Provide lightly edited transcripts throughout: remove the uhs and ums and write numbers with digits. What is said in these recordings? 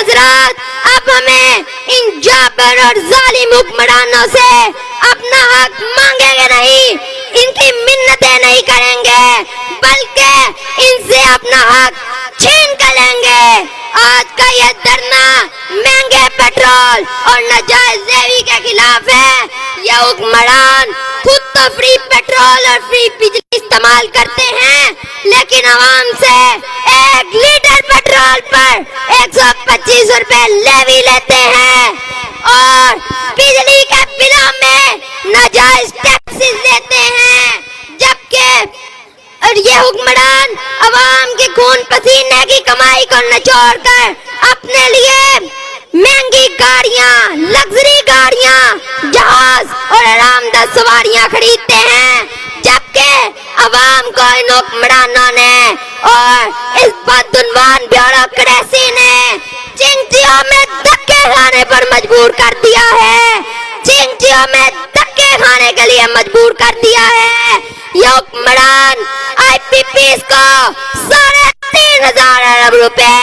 حضرات اب ہمیں ان جابر اور ظالم حکمرانوں سے اپنا حق مانگیں گے نہیں، ان کی منتیں نہیں کریں گے، بلکہ ان سے اپنا حق چھین کر لیں گے۔ آج کا یہ دھرنا مہنگے پیٹرول اور ناجائز زیوی کے خلاف ہے۔ یہ حکمران خود تو فری پیٹرول اور فری بجلی استعمال کرتے ہیں، لیکن عوام سے 1 لیٹر پیٹرول پر 125 روپے لیوی لیتے ہیں اور بجلی کے بلوں میں ناجائز ٹیکسز دیتے ہیں، جبکہ اور یہ حکمران عوام کے خون پسینے کی کمائی کو نچوڑ کر اپنے لیے مہنگی گاڑیاں، لگژری گاڑیاں، جہاز اور آرام دہ سواریاں خریدتے ہیں، جبکہ عوام کو ان حکمرانوں نے اور اس بدعنوان بیوروکریسی نے چنگچیوں میں دھکے کھانے پر مجبور کر دیا ہے، چنگچیوں میں دھکے کھانے کے لیے مجبور کر دیا ہے۔ یہ حکمران آئی پی پیز کو 3,500 ارب روپے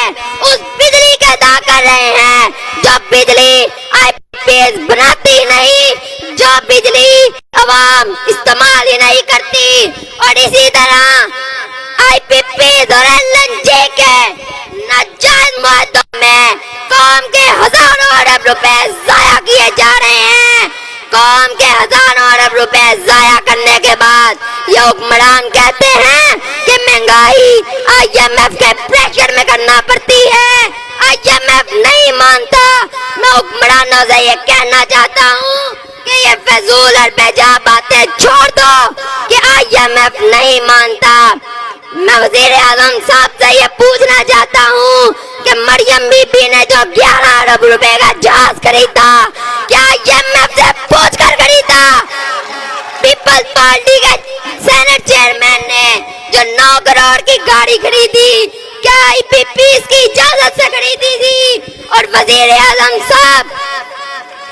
اس بجلی کے ادا کر رہے ہیں جو بجلی آئی پی پیز بناتی نہیں، جو بجلی عوام استعمال ہی نہیں کرتی، اور اسی طرح آئی پی پیز اور ایل این جی کے ناجائز معاہدوں میں قوم کے ہزاروں ارب روپے ضائع کیے جا رہے ہیں۔ قوم کے ہزاروں ارب روپے ضائع کرنے کے بعد یہ حکمران کہتے ہیں کہ مہنگائی آئی ایم ایف کے پریشر میں کرنا پڑتی ہے۔ آئی ایم ایف نہیں مانتا۔ میں حکمرانوں سے یہ کہنا چاہتا ہوں کہ یہ فضول اور بیجا باتیں چھوڑ دو کہ آئی ایم ایف نہیں مانتا۔ میں وزیر اعظم صاحب سے یہ پوچھنا چاہتا ہوں کہ مریم بی بی نے جو 11 ارب روپے کا جہاز خریدا کیا آئی ایم ایف سے پوچھ کر خریدا؟ پیپلز پارٹی کے سینٹ چیئرمین نے جو 9 کروڑ کی گاڑی خریدی کیا آئی پی پیز کی اجازت سے خریدی تھی؟ اور وزیر اعظم صاحب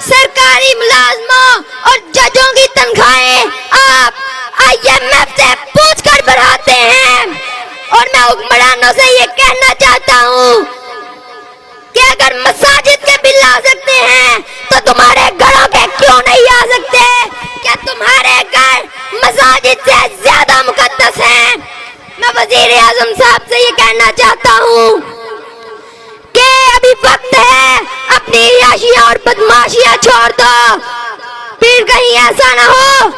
سرکاری ملازموں اور ججوں کی تنخواہیں آپ آئی ایم ایف سے پوچھ کر بڑھاتے ہیں۔ اور میں حکمرانوں سے یہ کہنا چاہتا ہوں کہ اگر مساجد کے بل آ سکتے ہیں تو تمہارے گھروں کے کیوں نہیں آ سکتے؟ کیا تمہارے گھر مساجد سے زیادہ مقدس ہیں؟ میں وزیر اعظم صاحب سے یہ کہنا چاہتا ہوں کہ ابھی وقت ہے، اپنی عیاشیاں اور بدماشیاں چھوڑ دو، پھر کہیں ایسا نہ ہو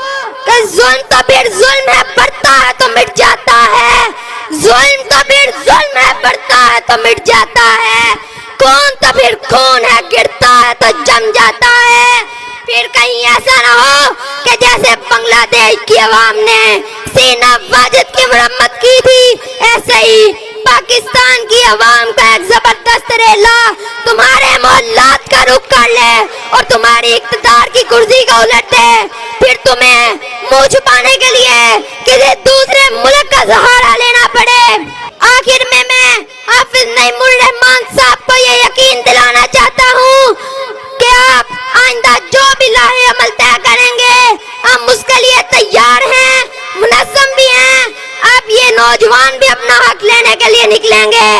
کہ ظلم تو پھر ظلم ہے، بڑھتا ہے تو مٹ جاتا ہے، ظلم تو پھر ظلم ہے، بڑھتا ہے تو مٹ جاتا ہے، خون تو پھر خون ہے، گرتا ہے تو جم جاتا ہے۔ پھر کہیں ایسا نہ ہو کہ جیسے بنگلہ دیش کی عوام نے سینا واجد کی مرمت کی تھی، ایسے ہی پاکستان کی عوام کا ایک زبردست ریلا تمہارے محلات کا رخ کر لے اور تمہاری اقتدار کی کرسی کو الٹ دے، پھر تمہیں منہ چھپانے کے لیے کسی دوسرے ملک کا سہارا لینا پڑے۔ آخر میں حافظ نعیم الرحمان صاحب کو یہ یقین دلانا چاہتا ہوں کہ آپ آئندہ جو بھی لاہے عمل طے کریں گے ہم اس کے لیے تیار ہیں، منظم بھی ہیں۔ اب یہ نوجوان بھی اپنا حق لینے کے لیے نکلیں گے،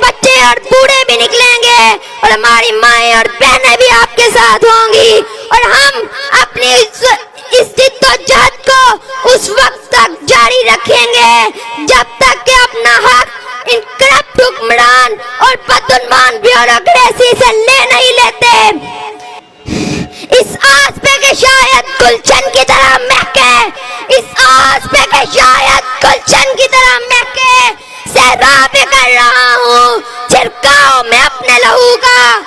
بچے اور بوڑھے بھی نکلیں گے، اور ہماری مائیں اور بہنیں بھی آپ کے ساتھ ہوں گی، اور ہم اپنی اس جد و جہد کو اس وقت تک جاری رکھیں گے جب تک کہ اپنا حق ان کرپٹ حکمران اور بدعنوان بیوروکریسی سے لے نہیں لیتے۔ اس آس پہ کہ شاید گلشن کی طرح مہکے، اس آس پہ کہ شاید گلشن کی طرح مہکے، صحرا پہ کر رہا ہوں چھڑکاؤ میں اپنے لہو کا۔